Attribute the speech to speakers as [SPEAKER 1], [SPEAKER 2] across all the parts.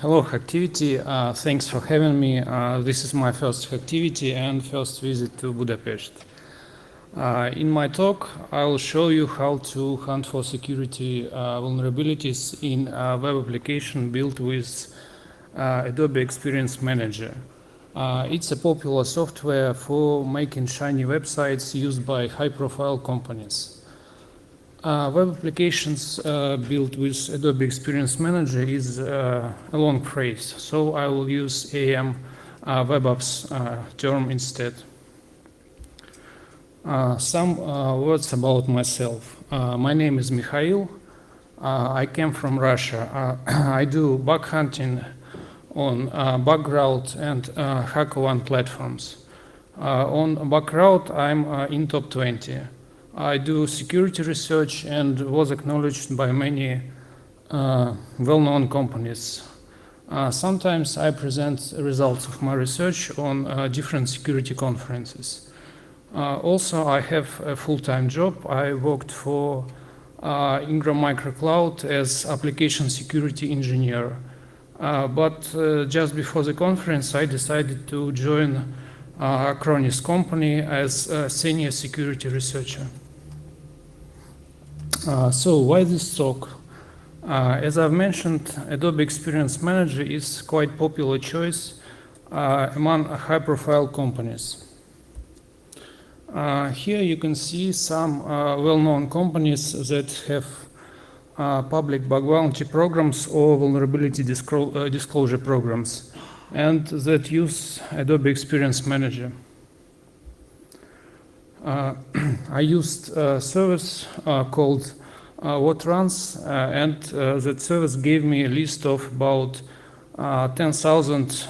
[SPEAKER 1] Hello, Hacktivity. Thanks for having me. This is my first Hacktivity and first visit to Budapest. In my talk, I will show you how to hunt for security vulnerabilities in a web application built with Adobe Experience Manager. It's a popular software for making shiny websites used by high-profile companies. Web applications built with Adobe Experience Manager is a long phrase, so I will use AM webapps term instead. Some words about myself. My name is Mikhail. I came from Russia. I do bug hunting on Bugcrowd and HackerOne platforms. On Bugcrowd, I'm in top 20. I do security research and was acknowledged by many well-known companies. Sometimes I present results of my research on different security conferences. Also, I have a full-time job. I worked for Ingram Microcloud as application security engineer. But just before the conference, I decided to join Acronis company as a senior security researcher. So why this talk? As I've mentioned, Adobe Experience Manager is quite popular choice among high-profile companies. Here you can see some well-known companies that have public bug bounty programs or vulnerability disclosure programs, and that use Adobe Experience Manager. I used a service called WhatRuns, and that service gave me a list of about 10,000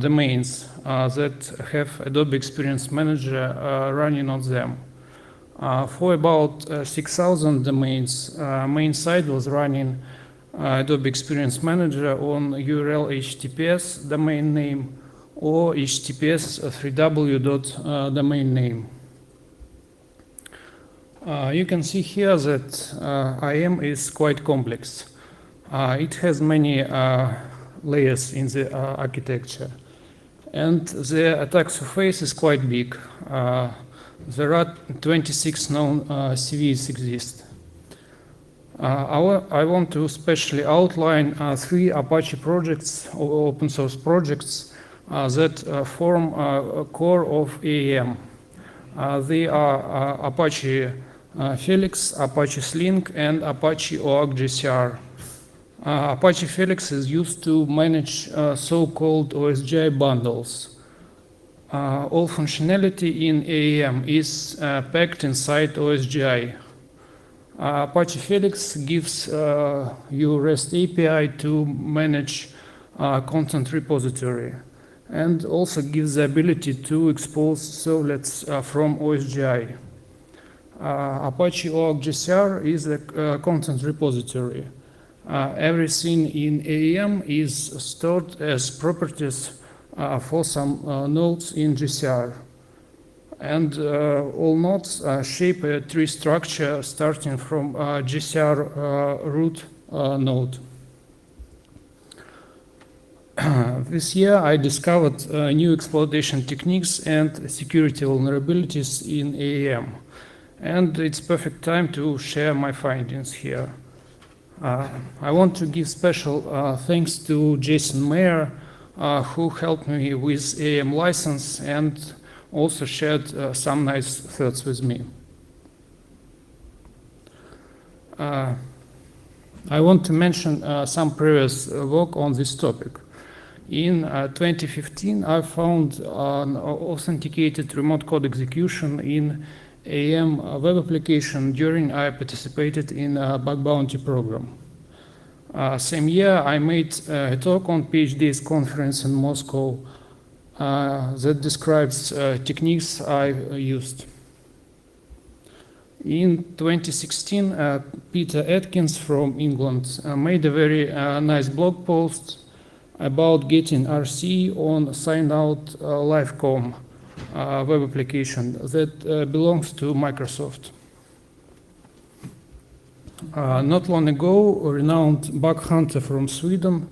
[SPEAKER 1] domains that have Adobe Experience Manager running on them. For about 6,000 domains, main site was running Adobe Experience Manager on URL HTTPS domain name or HTTPS 3w domain name. You can see here that IAM is quite complex. It has many layers in the architecture, and the attack surface is quite big. There are 26 known CVEs exist. I want to specially outline 3 Apache projects or open source projects that form a core of AAM. They are Apache Felix, Apache Slink, and Apache OAuth-GCR. Apache Felix is used to manage so-called OSGI bundles. All functionality in AAM is packed inside OSGI. Apache Felix gives you REST API to manage content repository, and also gives the ability to expose servlets from OSGI. Apache OAuth-GCR is a content repository. Everything in AAM is stored as properties for some nodes in GCR. And all nodes shape a tree structure starting from GCR root node. This year I discovered new exploitation techniques and security vulnerabilities in AAM. And it's perfect time to share my findings here. I want to give special thanks to Jason Mayer, who helped me with AAM license and also shared some nice thoughts with me. I want to mention some previous work on this topic. In 2015, I found an authenticated remote code execution in AAM web application during I participated in a bug bounty program. Same year, I made a talk on PhD's conference in Moscow that describes techniques I used. In 2016, Peter Atkins from England made a very nice blog post about getting RC on signed out Livecom web application that belongs to Microsoft. Not long ago, a renowned bug hunter from Sweden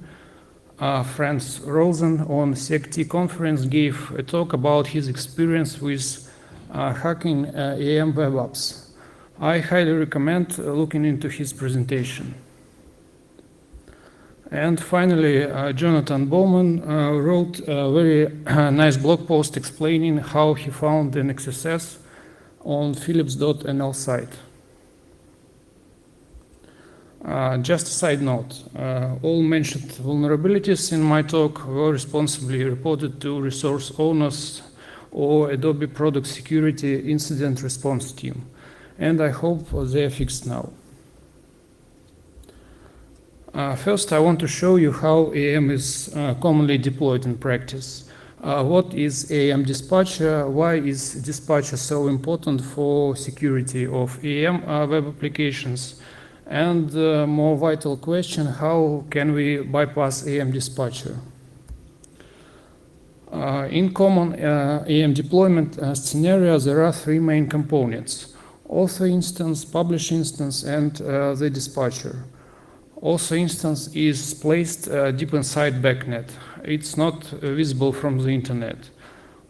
[SPEAKER 1] Franz Rosen on SecT conference gave a talk about his experience with hacking AM web apps. I highly recommend looking into his presentation. And finally, Jonathan Bowman wrote a very nice blog post explaining how he found an XSS on philips.nl site. Just a side note, all mentioned vulnerabilities in my talk were responsibly reported to resource owners or Adobe Product Security Incident Response Team, and I hope they are fixed now. First, I want to show you how AM is commonly deployed in practice. What is AM Dispatcher? Why is Dispatcher so important for security of AM web applications? And the more vital question, how can we bypass AM Dispatcher? In common AM deployment scenario, there are three main components: author instance, publish instance, and the dispatcher. Author instance is placed deep inside backnet. It's not visible from the internet.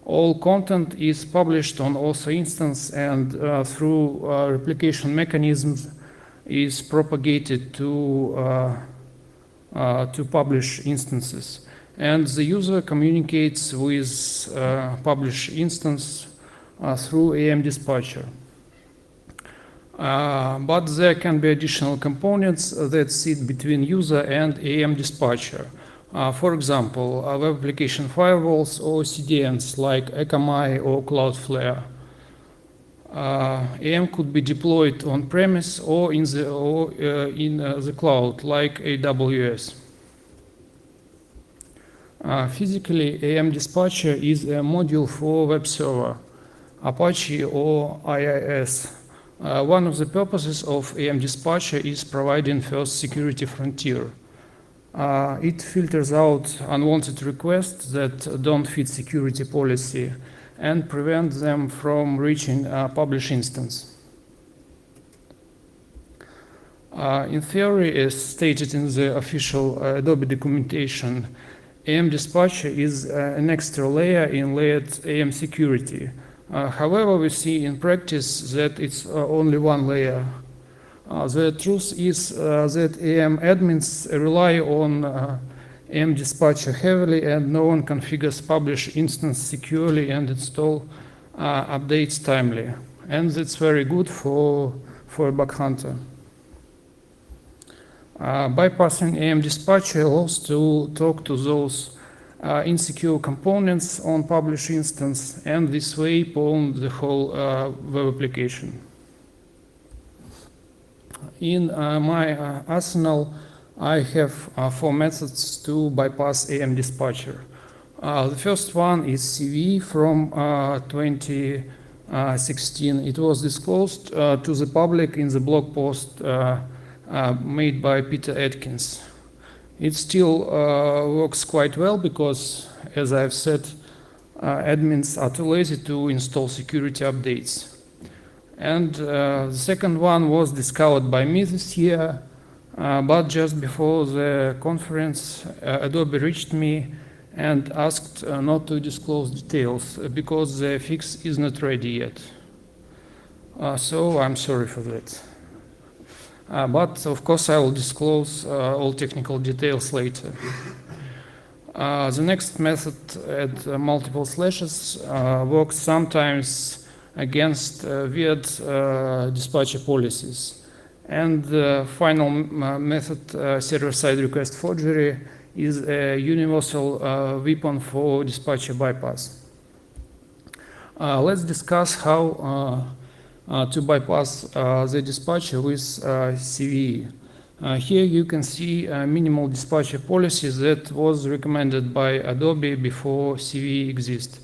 [SPEAKER 1] All content is published on author instance and through replication mechanisms is propagated to publish instances. And the user communicates with publish instance through AM Dispatcher. But there can be additional components that sit between user and AM Dispatcher. For example, web application firewalls or CDNs like Akamai or Cloudflare. AM could be deployed on-premise or in the cloud like AWS. Physically, AM Dispatcher is a module for web server, Apache or IIS. One of the purposes of AM Dispatcher is providing first security frontier. It filters out unwanted requests that don't fit security policy and prevents them from reaching a publish instance. In theory, as stated in the official Adobe documentation, AM Dispatcher is an extra layer in layered AM security. However, we see in practice that it's only one layer. The truth is that AM admins rely on AM Dispatcher heavily, and no one configures publish instance securely and install updates timely. And that's very good for a bug hunter. Bypassing AM Dispatcher allows to talk to those insecure components on publish instance, and this way pawn the whole web application. In my arsenal, I have four methods to bypass AM Dispatcher. The first one is CV from 2016. It was disclosed to the public in the blog post made by Peter Atkins. It still works quite well because, as I've said, admins are too lazy to install security updates. And the second one was discovered by me this year, but just before the conference, Adobe reached me and asked not to disclose details because the fix is not ready yet. So I'm sorry for that. But of course I will disclose all technical details later. The next method at multiple slashes works sometimes against weird dispatcher policies. And the final method, server-side request forgery, is a universal weapon for dispatcher bypass. Let's discuss how to bypass the dispatcher with CVE. Here you can see a minimal dispatcher policy that was recommended by Adobe before CVE exists.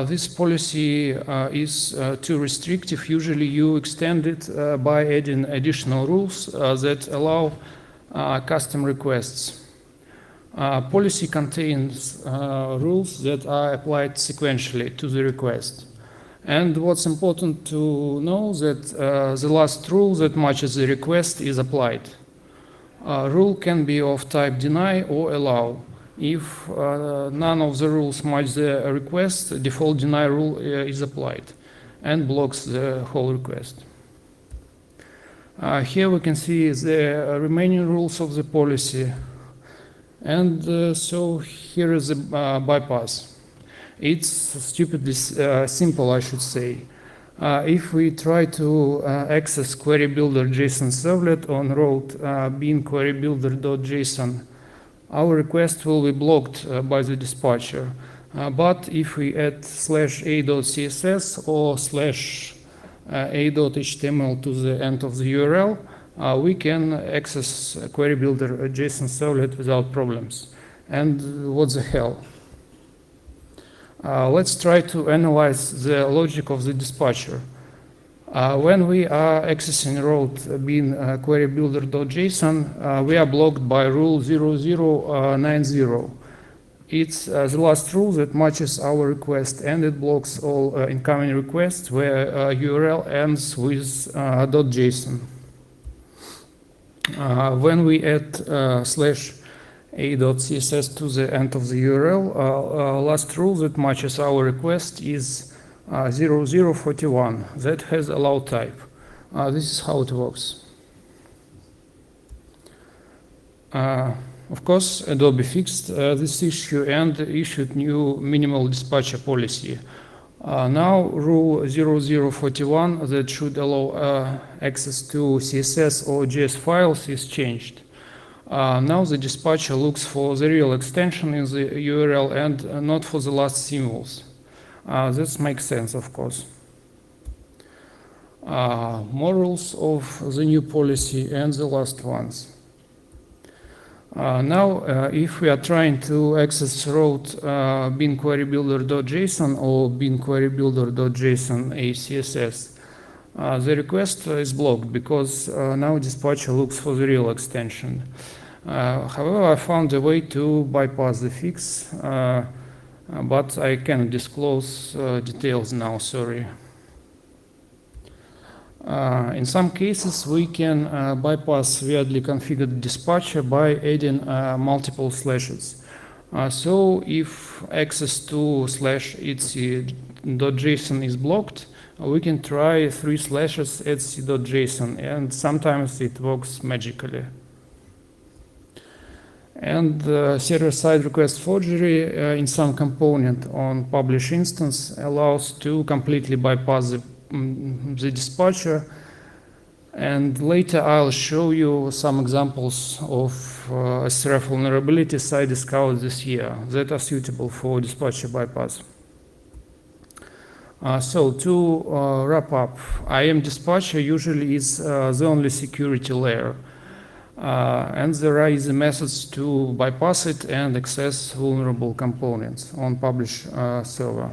[SPEAKER 1] This policy is too restrictive. Usually you extend it by adding additional rules that allow custom requests. Policy contains rules that are applied sequentially to the request. And what's important to know that the last rule that matches the request is applied. Rule can be of type deny or allow. If none of the rules match the request, the default deny rule is applied and blocks the whole request. Here we can see the remaining rules of the policy. And so here is the bypass. It's stupidly simple, I should say. If we try to access query builder JSON servlet on route bin query builder.json, our request will be blocked by the dispatcher. But if we add /a.css or /a.html to the end of the URL, we can access query builder JSON servlet without problems. And what the hell? Let's try to analyze the logic of the dispatcher. When we are accessing route bin query builder.json, we are blocked by rule 0090. It's the last rule that matches our request, and it blocks all incoming requests where URL ends with .json. When we add /a.css to the end of the URL, last rule that matches our request is 0041 that has allow type. This is how it works. Of course, Adobe fixed this issue and issued new minimal dispatcher policy. Now rule 0041 that should allow access to CSS or JS files is changed. Now the dispatcher looks for the real extension in the URL and not for the last symbols. This makes sense, of course. More rules of the new policy and the last ones. Now, if we are trying to access route bin query builder.json or bin query builder.json ACSS, the request is blocked because now dispatcher looks for the real extension. However, I found a way to bypass the fix, but I cannot disclose details now, sorry. In some cases, we can bypass weirdly configured dispatcher by adding multiple slashes. So if access to /etc.json is blocked, we can try 3 slashes etc.json, and sometimes it works magically. And server-side request forgery in some component on publish instance allows to completely bypass the dispatcher, and later I'll show you some examples of SRF vulnerabilities I discovered this year that are suitable for dispatcher bypass. So to wrap up, IAM dispatcher usually is the only security layer, and there are easy methods to bypass it and access vulnerable components on publish server.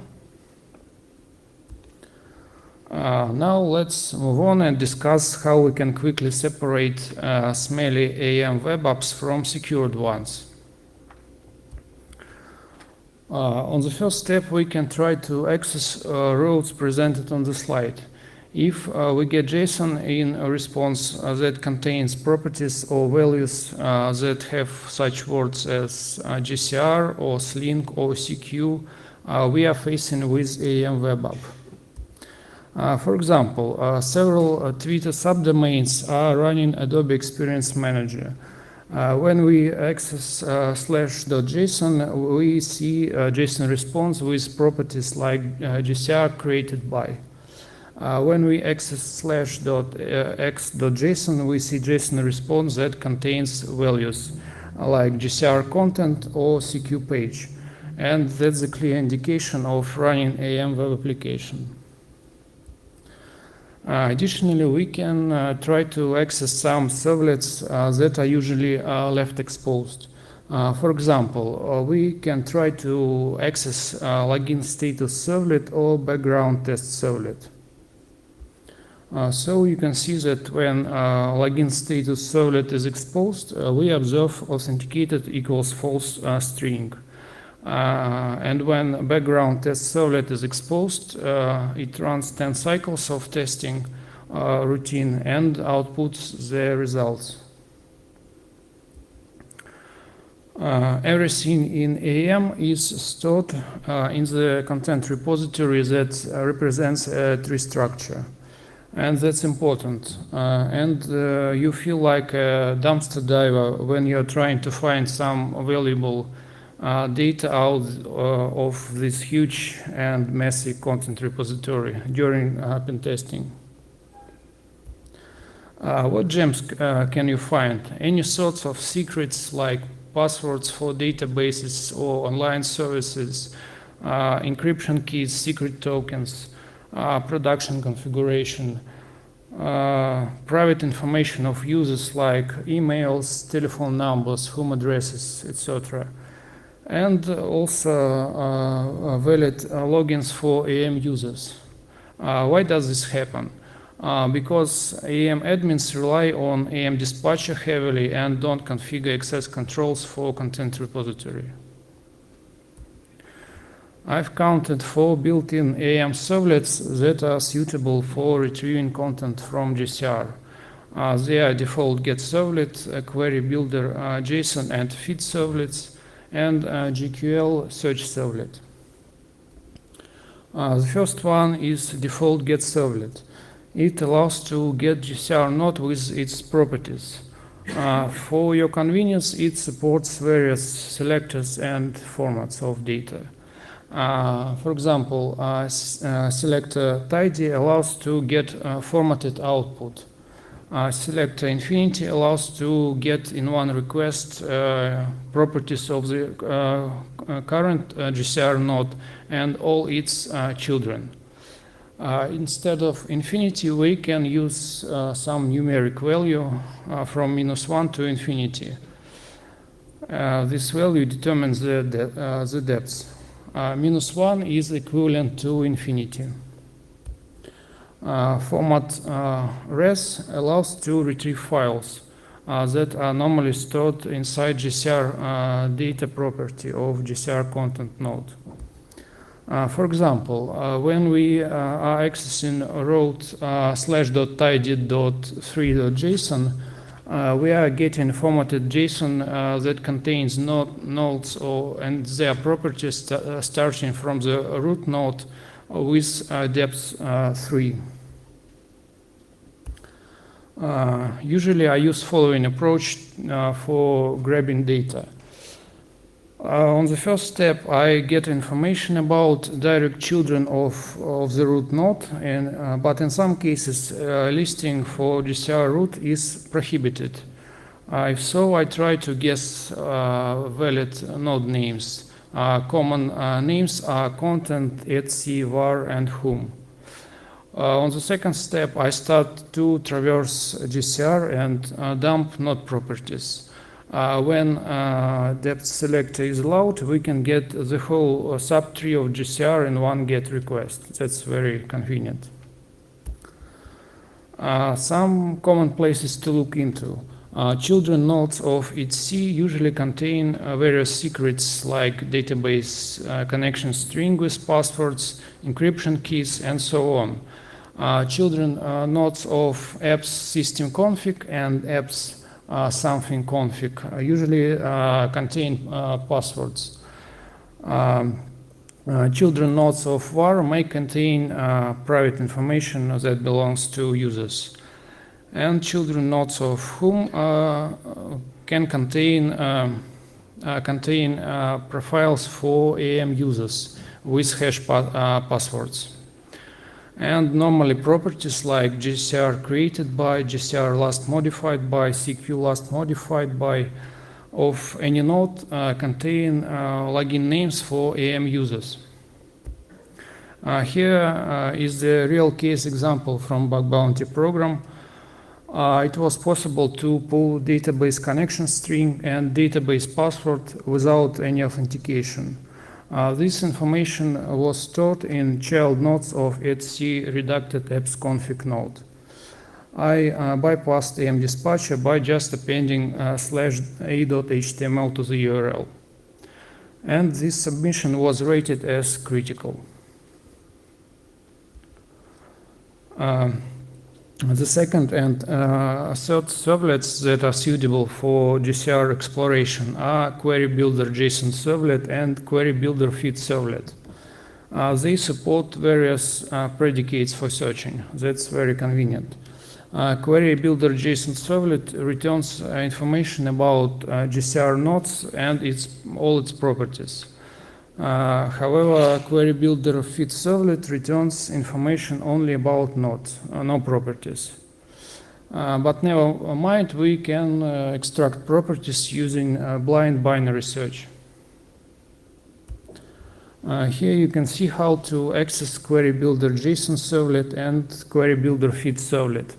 [SPEAKER 1] Now let's move on and discuss how we can quickly separate smelly IAM web apps from secured ones. On the first step, we can try to access routes presented on the slide. If we get JSON in a response that contains properties or values that have such words as GCR or Slink or CQ, we are facing with IAM web app. For example, several Twitter subdomains are running Adobe Experience Manager. When we access /.json, we see JSON response with properties like GCR created by. When we access /x.json, we see JSON response that contains values like GCR content or CQ page. And that's a clear indication of running IAM web application. Additionally, we can try to access some servlets that are usually left exposed. For example, we can try to access login status servlet or background test servlet. So you can see that when login status servlet is exposed, we observe authenticated equals false string. And when background test servlet is exposed, it runs 10 cycles of testing routine and outputs the results. Everything in AM is stored in the content repository that represents a tree structure. And that's important. You feel like a dumpster diver when you're trying to find some valuable data out of this huge and messy content repository during pen testing. What gems can you find? Any sorts of secrets like passwords for databases or online services, encryption keys, secret tokens, production configuration, private information of users like emails, telephone numbers, home addresses, etc. And also valid logins for AM users. Why does this happen? Because AM admins rely on AM dispatcher heavily and don't configure access controls for content repository. I've counted 4 built-in AM servlets that are suitable for retrieving content from GCR. They are default get servlet, query builder JSON and feed servlets, and GQL search servlet. The first one is default get servlet. It allows to get GCR node with its properties. For your convenience, it supports various selectors and formats of data. For example, selector tidy allows to get formatted output. Selector infinity allows to get in one request properties of the current GCR node and all its children. Instead of infinity, we can use some numeric value from -1 to infinity. This value determines the depth. -1 is equivalent to infinity. Format res allows to retrieve files that are normally stored inside GCR data property of GCR content node. For example, when we are accessing route /tidy.3.json, we are getting formatted JSON that contains nodes and their properties starting from the root node with depth 3. Usually I use following approach for grabbing data. On the first step, I get information about direct children of the root node, but in some cases, listing for GCR root is prohibited. If so, I try to guess valid node names. Common names are content, etc, var, and whom. On the second step, I start to traverse GCR and dump node properties. When depth selector is allowed, we can get the whole subtree of GCR in one GET request. That's very convenient. Some common places to look into. Children nodes of etc usually contain various secrets like database connection string with passwords, encryption keys, and so on. Children nodes of apps system config and apps something config usually contain passwords. Children nodes of var may contain private information that belongs to users. And children nodes of whom can contain profiles for AM users with hash passwords. And normally properties like GCR created by, GCR last modified by, CQ last modified by of any node contain login names for AM users. Here is the real case example from bug bounty program. It was possible to pull database connection string and database password without any authentication. This information was stored in child nodes of etc redacted apps config node. I bypassed AM dispatcher by just appending /a.html to the URL. And this submission was rated as critical. The second and third servlets that are suitable for GCR exploration are Query Builder JSON Servlet and Query Builder Feed Servlet. They support various predicates for searching. That's very convenient. Query Builder JSON Servlet returns information about GCR nodes and all its properties. However, Query Builder Feed Servlet returns information only about nodes, no properties. But never mind, we can extract properties using blind binary search. Here you can see how to access Query Builder JSON Servlet and Query Builder Feed Servlet.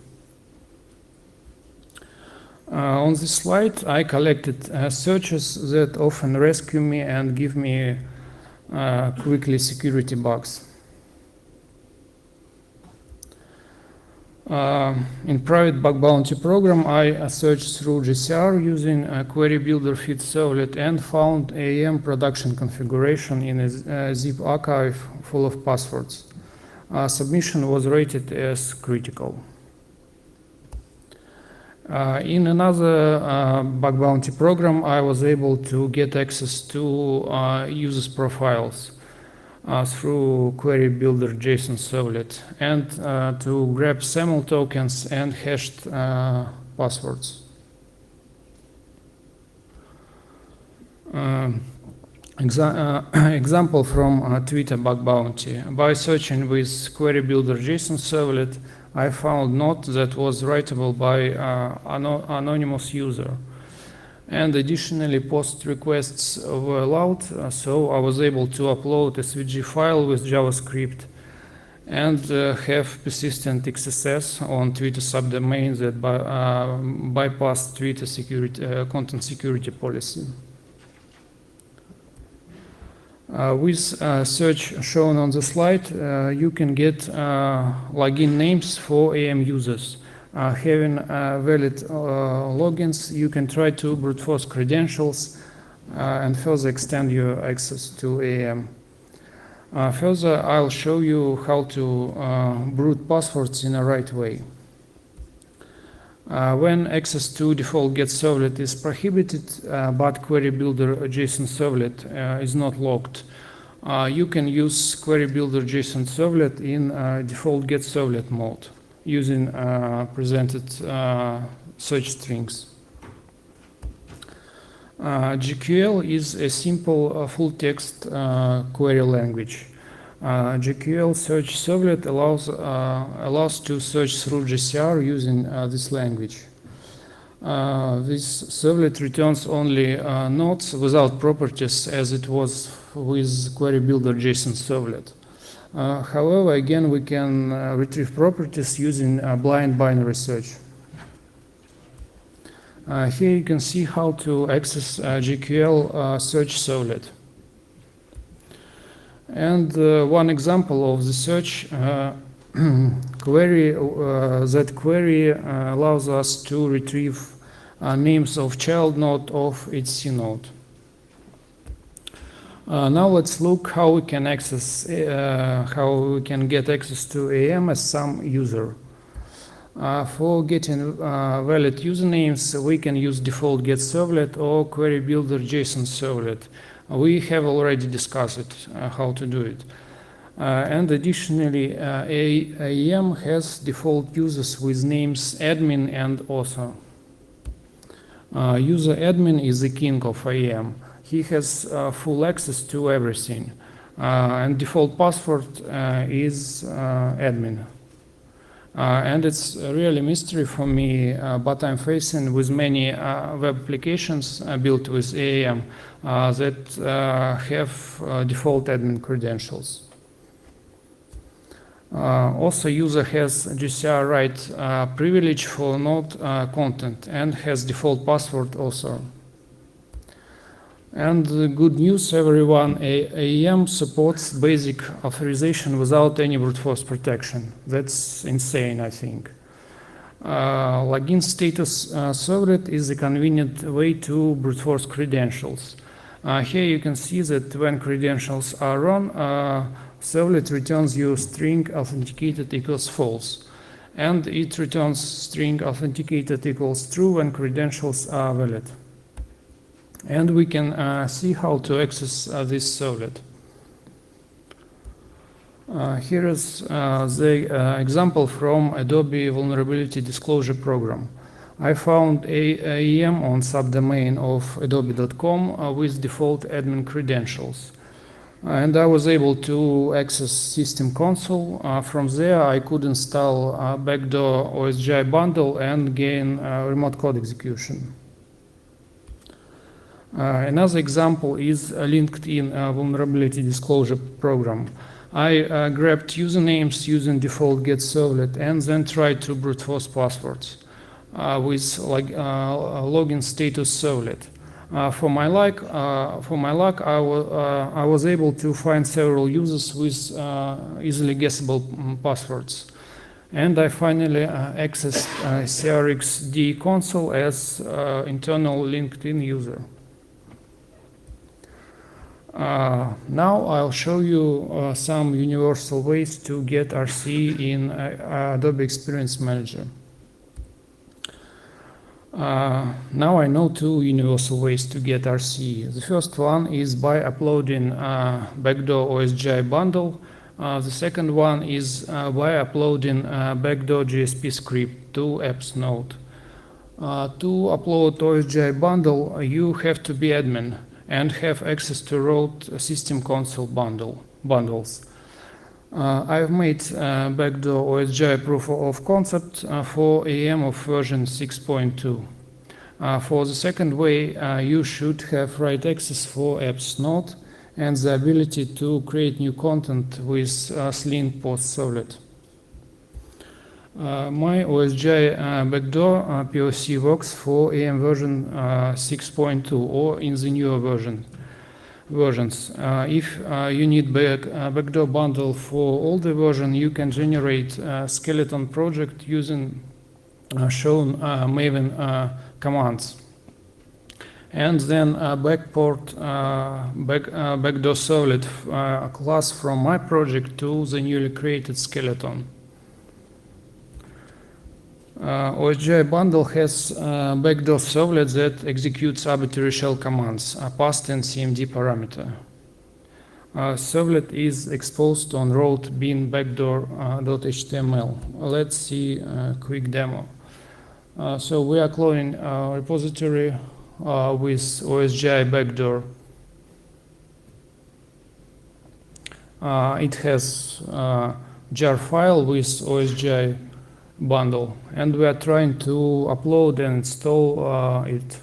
[SPEAKER 1] On this slide, I collected searches that often rescue me and give me quickly security bugs. In private bug bounty program, I searched through GCR using Query Builder Feed Servlet and found AEM production configuration in a zip archive full of passwords. Submission was rated as critical. In another bug bounty program, I was able to get access to users' profiles through Query Builder JSON Servlet and to grab SAML tokens and hashed passwords. Example from Twitter bug bounty. By searching with Query Builder JSON Servlet, I found node that was writable by anonymous user. And additionally, post requests were allowed, so I was able to upload a SVG file with JavaScript and have persistent XSS on Twitter subdomains that bypass Twitter content security policy. With search shown on the slide, you can get login names for AEM users. Having valid logins, you can try to brute force credentials and further extend your access to AEM. Further, I'll show you how to brute passwords in a right way. When access to default get servlet is prohibited, but Query Builder JSON Servlet is not locked, you can use Query Builder JSON Servlet in default get servlet mode using presented search strings. GQL is a simple full-text query language. GQL Search Servlet allows to search through GCR using this language. This servlet returns only nodes without properties, as it was with Query Builder JSON Servlet. However, again, we can retrieve properties using blind binary search. Here you can see how to access GQL Search Servlet. And one example of the search query, that query allows us to retrieve names of child node of its node. Now let's look how we can access, how we can get access to AEM as some user. For getting valid usernames, we can use default get servlet or Query Builder JSON Servlet. We have already discussed it, how to do it. And additionally, AEM has default users with names admin and author. User admin is the king of AEM. He has full access to everything. And default password is admin. And it's really a mystery for me, but I'm facing with many web applications built with AEM that have default admin credentials. Also, user has GCR write privilege for node content and has default password also. And good news, everyone, AEM supports basic authorization without any brute force protection. That's insane, I think. Login status servlet is a convenient way to brute force credentials. Here you can see that when credentials are on, servlet returns you string authenticated equals false. and it returns string authenticated equals true when credentials are valid. And we can see how to access this servlet. Here is the example from Adobe Vulnerability Disclosure Program. I found a AEM on subdomain of adobe.com with default admin credentials. And I was able to access System Console. From there, I could install backdoor OSGI bundle and gain remote code execution. Another example is a LinkedIn vulnerability disclosure program. I grabbed usernames using default get servlet and then tried to brute force passwords with login status servlet. For my luck, I was able to find several users with easily guessable passwords. And I finally accessed CRXD console as internal LinkedIn user. Now I'll show you some universal ways to get RC in Adobe Experience Manager. Now I know two universal ways to get RC. The first one is by uploading backdoor OSGI bundle. The second one is by uploading backdoor GSP script to apps node. To upload OSGI bundle, you have to be admin and have access to root System Console bundles. I've made backdoor OSGI proof of concept for AEM of version 6.2. For the second way, you should have write access for apps node and the ability to create new content with Sling post servlet. My OSGI backdoor POC works for AEM version 6.2 or in the newer versions. If you need backdoor bundle for older version, you can generate a skeleton project using shown Maven commands, and then backport backdoor servlet class from my project to the newly created skeleton. OSGI bundle has backdoor servlet that executes arbitrary shell commands, passed and CMD parameter. Servlet is exposed on route bin backdoor.html. Let's see a quick demo. So we are cloning a repository with OSGI backdoor. It has jar file with OSGI bundle, and we are trying to upload and install it.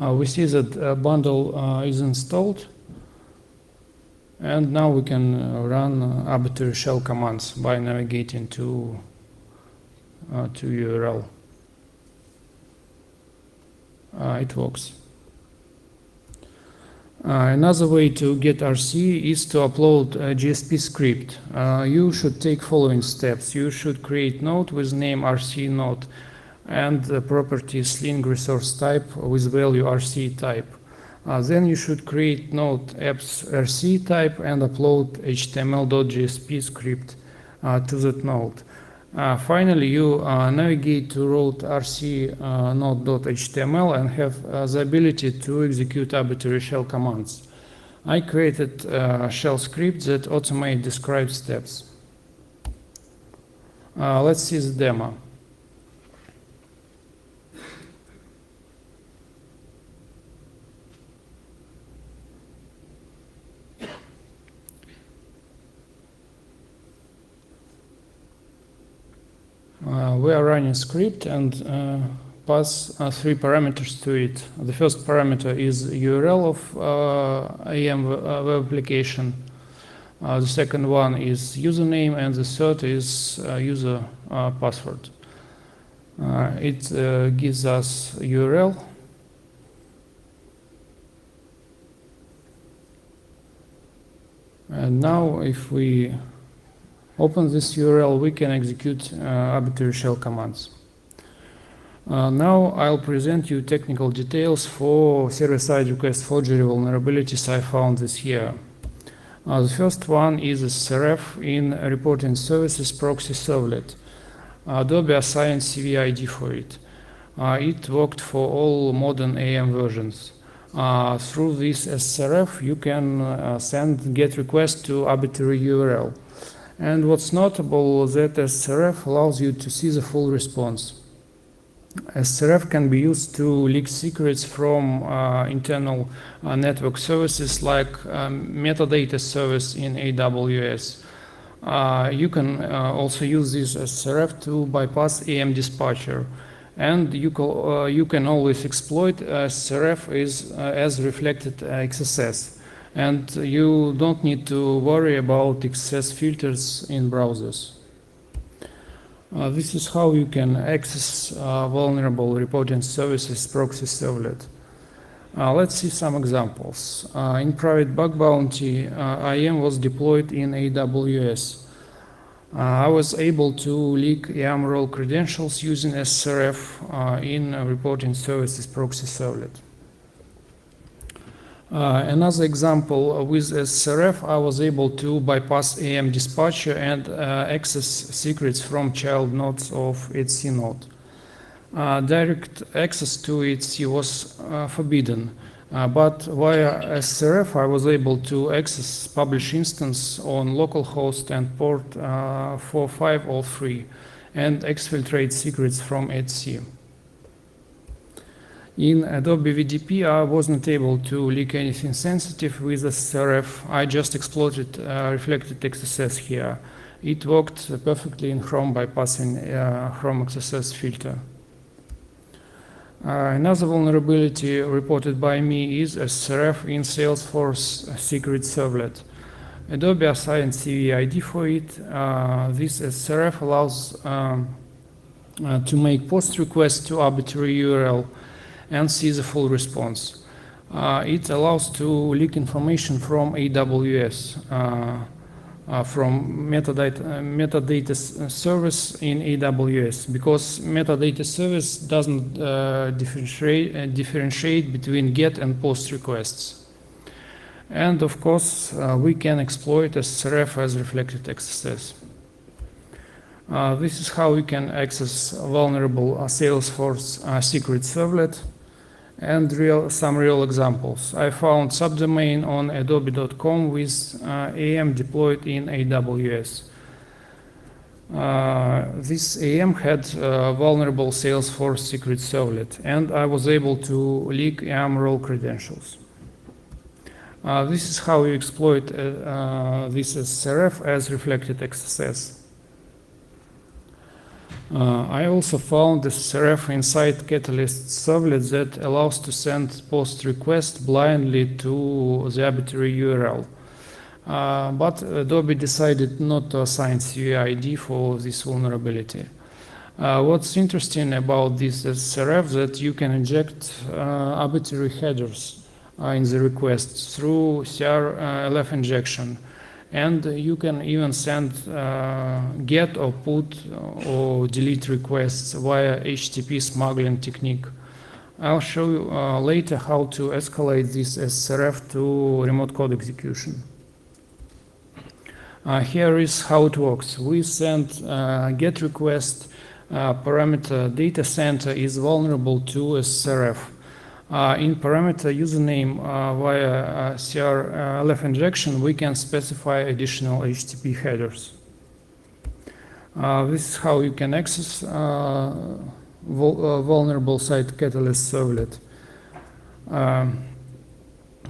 [SPEAKER 1] We see that bundle is installed. And now we can run arbitrary shell commands by navigating to URL. It works. Another way to get RC is to upload a GSP script. You should take following steps. You should create node with name RC node and the property Sling resource type with value RC type. Then you should create node apps RC type and upload html.jsp script to that node. Finally, you navigate to route rc node.html and have the ability to execute arbitrary shell commands. I created a shell script that automates described steps. Let's see the demo. We are running script and pass 3 parameters to it. The first parameter is URL of AEM web application. The second one is username, and the third is user password. It gives us URL. And now if we open this URL, we can execute arbitrary shell commands. Now I'll present you technical details for server-side request forgery vulnerabilities I found this year. The first one is SRF in reporting services proxy servlet. Adobe assigned CVID for it. It worked for all modern AM versions. Through this SRF, you can send GET request to arbitrary URL. And what's notable is that SRF allows you to see the full response. SRF can be used to leak secrets from internal network services like metadata service in AWS. You can also use this SRF to bypass AM dispatcher. And you can always exploit SRF as reflected XSS. And you don't need to worry about XSS filters in browsers. This is how you can access vulnerable reporting services proxy servlet. Let's see some examples. In private bug bounty, IAM was deployed in AWS. I was able to leak IAM role credentials using SRF in reporting services proxy servlet. Another example, with SRF, I was able to bypass AM dispatcher and access secrets from child nodes of etc node. Direct access to etc was forbidden, but via SRF I was able to access publish instance on localhost and port 4503 and exfiltrate secrets from etc. In Adobe VDP, I wasn't able to leak anything sensitive with SRF. I just exploited reflected XSS here. It worked perfectly in Chrome bypassing Chrome XSS filter. Another vulnerability reported by me is SRF in Salesforce secret servlet. Adobe assigned CVID for it. This SRF allows to make post requests to arbitrary URL and see the full response. It allows to leak information from AWS, from metadata service in AWS, because metadata service doesn't differentiate between GET and POST requests. And of course, we can exploit SRF as reflected XSS. This is how we can access vulnerable Salesforce secret servlet. And some real examples. I found subdomain on adobe.com with AM deployed in AWS. This AM had vulnerable Salesforce secret servlet, and I was able to leak AM role credentials. This is how you exploit this SRF as reflected XSS. I also found the SRF inside Catalyst servlet that allows to send post request blindly to the arbitrary URL. But Adobe decided not to assign CVID for this vulnerability. What's interesting about this SRF that you can inject arbitrary headers in the request through CRLF injection. And you can even send get or put or delete requests via HTTP smuggling technique. I'll show you later how to escalate this SRF to remote code execution. Here is how it works. We send get request, parameter data center is vulnerable to SRF. In parameter username via CRLF injection, we can specify additional HTTP headers. This is how you can access vulnerable site Catalyst servlet.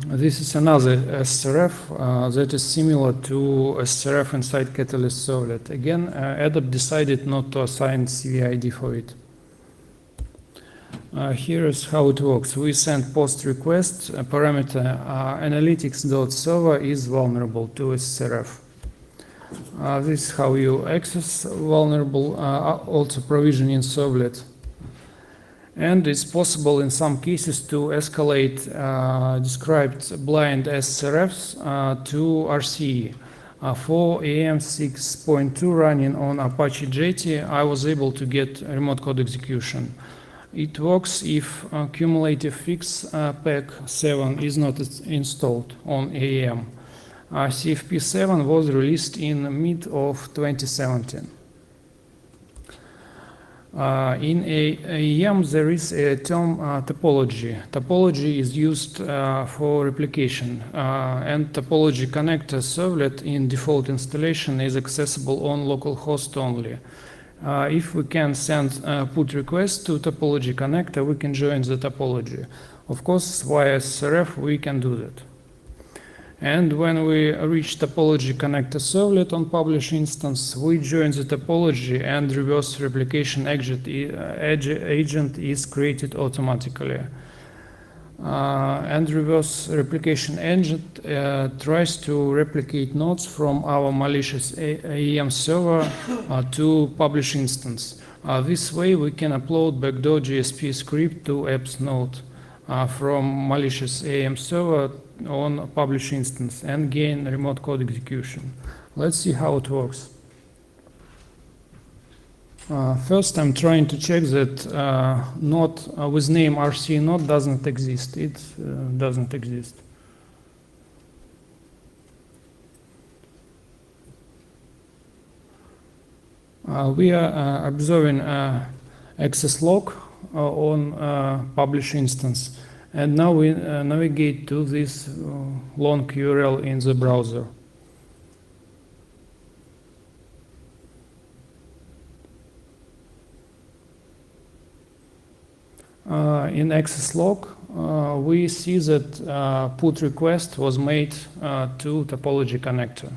[SPEAKER 1] This is another SRF that is similar to SRF inside Catalyst servlet. Again, Adobe decided not to assign CVID for it. Here is how it works. We send post request, parameter analytics.server is vulnerable to SRF. This is how you access vulnerable, also provisioning servlet. And it's possible in some cases to escalate described blind SRFs to RCE. For AEM 6.2 running on Apache Jetty, I was able to get remote code execution. It works if cumulative fix pack 7 is not installed on AEM. CFP 7 was released in mid of 2017. In AEM, there is a term topology. Topology is used for replication, and topology connector servlet in default installation is accessible on localhost only. If we can send put request to topology connector, we can join the topology. Of course, via SRF, we can do that. And when we reach topology connector servlet on publish instance, we join the topology and reverse replication agent is created automatically. And reverse replication agent tries to replicate nodes from our malicious AEM server to publish instance. This way we can upload backdoor GSP script to apps node from malicious AEM server on publish instance and gain remote code execution. Let's see how it works. First, I'm trying to check that node with name RC node doesn't exist. It doesn't exist. We are observing access log on publish instance. And now we navigate to this long URL in the browser. In access log, we see that put request was made to topology connector.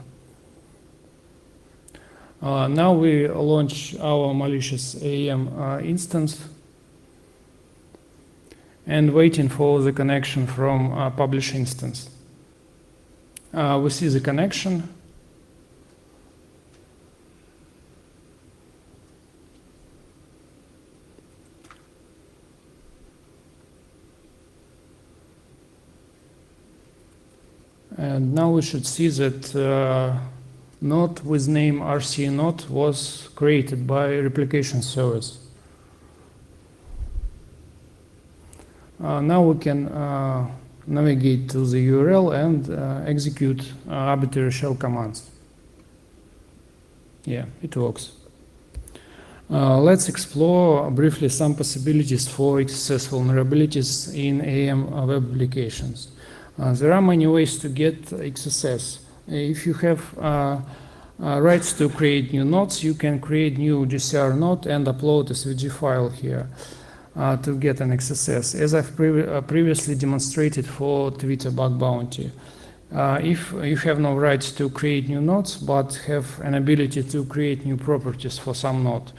[SPEAKER 1] Now we launch our malicious AEM instance and waiting for the connection from publish instance. We see the connection. And now we should see that node with name RC node was created by replication service. Now we can navigate to the URL and execute arbitrary shell commands. Yeah, it works. Let's explore briefly some possibilities for XSS vulnerabilities in AEM web applications. There are many ways to get XSS. If you have rights to create new nodes, you can create new GCR node and upload a SVG file here. To get an XSS, as I've previously demonstrated for Twitter bug bounty. If you have no rights to create new nodes, but have an ability to create new properties for some node,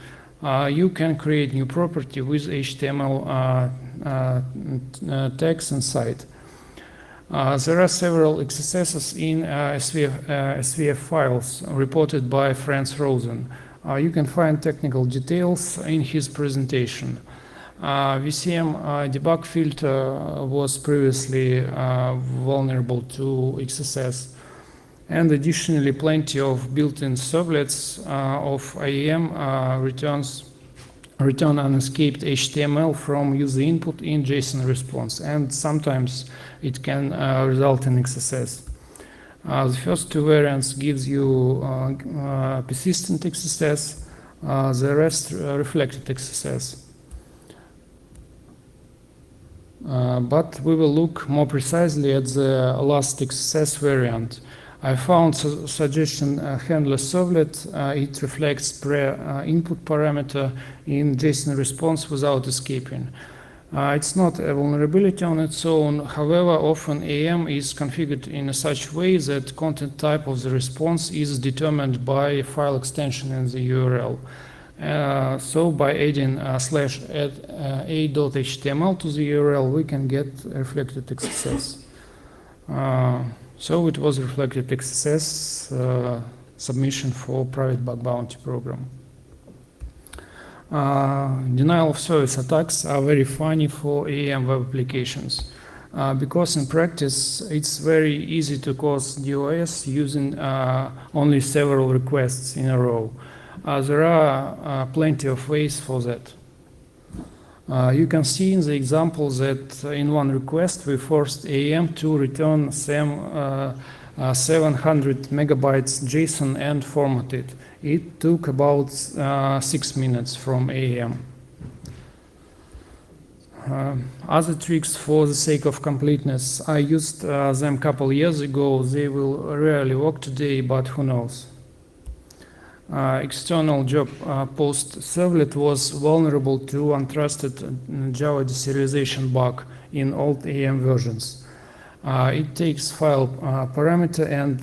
[SPEAKER 1] you can create new property with HTML tags inside. There are several XSSs in SVF files reported by Franz Rosen. You can find technical details in his presentation. VCM debug filter was previously vulnerable to XSS, and additionally plenty of built-in servlets of AEM return unescaped HTML from user input in JSON response, and sometimes it can result in XSS. The first two variants gives you persistent XSS, the rest reflected XSS. But we will look more precisely at the last XSS variant. I found suggestion handler servlet. It reflects pre-input parameter in JSON response without escaping. It's not a vulnerability on its own. However, often AEM is configured in such way that content type of the response is determined by a file extension in the URL. So by adding /a.html to the URL, we can get reflected XSS. So it was reflected XSS submission for private bug bounty program. Denial of service attacks are very funny for AEM web applications. because in practice it's very easy to cause DOS using only several requests in a row. There are plenty of ways for that. You can see in the example that in one request we forced AEM to return 700 megabytes JSON and format it. It took about 6 minutes from AEM. Other tricks for the sake of completeness, I used them a couple years ago. They will rarely work today, but who knows. External job post servlet was vulnerable to untrusted Java deserialization bug in old AEM versions. It takes file parameter and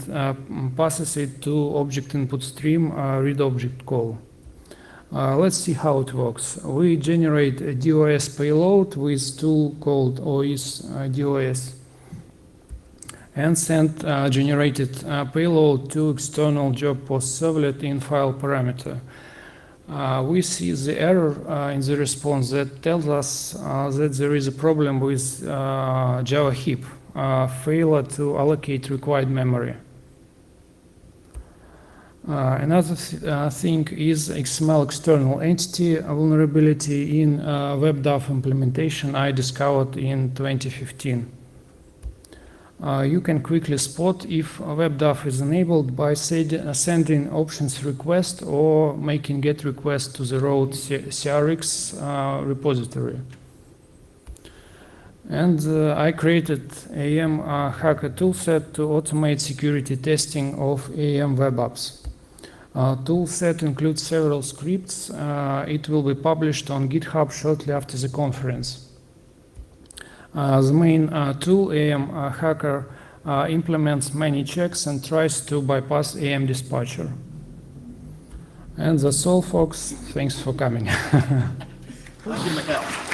[SPEAKER 1] passes it to object input stream read object call. Let's see how it works. We generate a DOS payload with tool called OS DOS and send generated payload to external job post servlet in file parameter. We see the error in the response that tells us that there is a problem with Java heap, failure to allocate required memory. Another thing is XML external entity vulnerability in WebDAV implementation I discovered in 2015. You can quickly spot if WebDAV is enabled by sending options request or making get request to the root CRX repository. And I created AEM hacker toolset to automate security testing of AEM web apps. Toolset includes several scripts. It will be published on GitHub shortly after the conference. The main tool, AEM Hacker, implements many checks and tries to bypass AEM dispatcher. And that's all, folks. Thanks for coming.
[SPEAKER 2] Thank you, Mikhail.